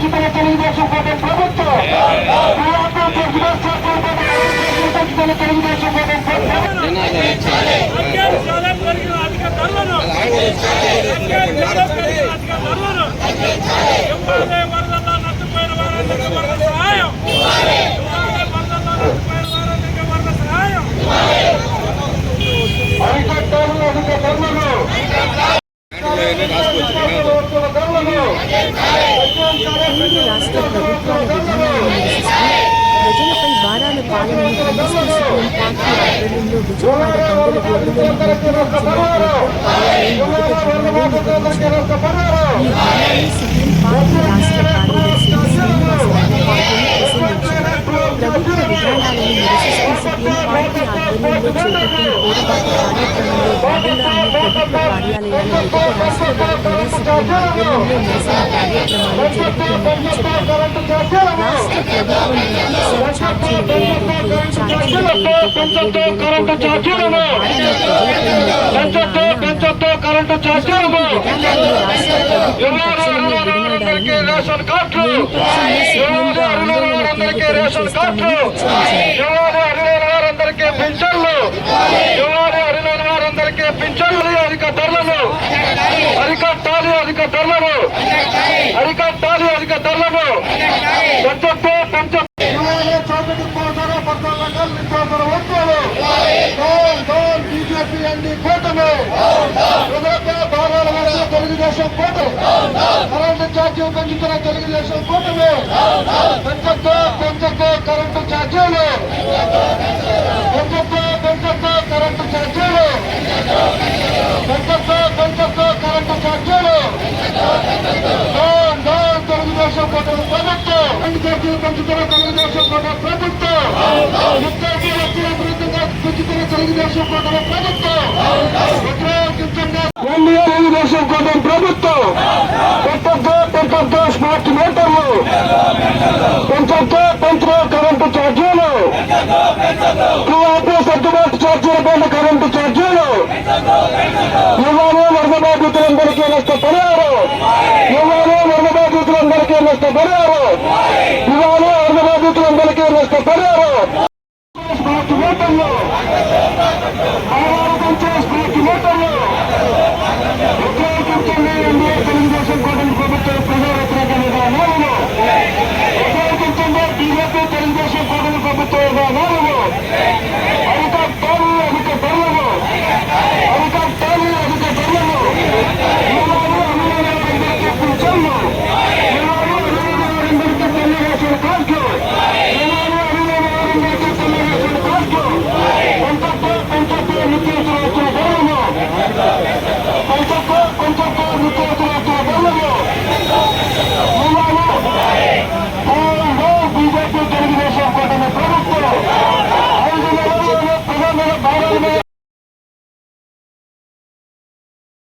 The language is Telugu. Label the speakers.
Speaker 1: పెంచుతున్న తెలుగుదేశం కూటమి ప్రభుత్వం తెలుగుదేశం కూటమి
Speaker 2: రాష్ట్ర ప్రభుత్వాల విధానాలను నిరసిస్తూ ప్రజలపై వారాల పాలనను ఖండిస్తూ సుప్రీం పార్టీ ఆధ్వర్యంలో విజయవాడ పందుల రోడ్డులోని ఈ హారాన్ని సుప్రీం పార్టీ రాష్ట్ర కార్యదర్శి శ్రీనివాసరావు పాల్గొని ప్రసంగించారు. ప్రభుత్వ విధానాలను నిరసిస్తూ సుప్రీం పార్టీ ఆధ్వర్యంలో చేపట్టిన పోరుబాటు కార్యక్రమంలో భాగంగా అన్ని ప్రభుత్వ కార్యాలయాల ఎదుట రాష్ట్ర వ్యాప్తంగా సుప్రీం ఆధ్వర్యంలో నిరసన కార్యక్రమాలు జరుపుతుందని చెప్పారు. రాష్ట్ర ప్రభుత్వం నిధుల ఛార్జీల పేరుతో
Speaker 1: బీజేపీ అండి కూటమి తెలుగుదేశం కూటమి కరెంటు ఛార్జీలు పెంచుతున్న తెలుగుదేశం కూటమి పెంచొద్దు కరెంటు ఛార్జీలు పెంచొద్దు కరెంటు ఛార్జీలు పెంచొద్దు కరెంటు ఛార్జీలు తెలుగుదేశం కూటమి ప్రభుత్వం కరెంటు ఛార్జీలు పెంచుతున్న తెలుగుదేశం కూటమి ప్రభుత్వం పెంచుతున్న తెలుగుదేశం కూటమి ప్రభుత్వం తెలుగుదేశం కూటమి ప్రభుత్వం పెంచొద్దు స్మార్ట్ మీటర్లు పెంచొద్దు కరెంటు ఛార్జీలు సర్దుబాటు ఛార్జీల పైన కరెంటు ఛార్జీలు ఇవ్వాలి వరద బాధితులందరికీ నష్టపరిహారం ఇవ్వాలి వరద బాధితులందరికీ నష్టపరిహారం ఇవ్వాలి వరద బాధితులందరికీ నష్టపరిహారం స్మార్ట్ మీటర్లు స్మార్ట్ మీటర్లు తెలుగుదేశం కూటమి ప్రభుత్వం ప్రజా వ్యతిరేక విధానాలను వ్యతిరేకించండి. బీజేపీ తెలుగుదేశం కూటమి ప్రభుత్వ విధానాలను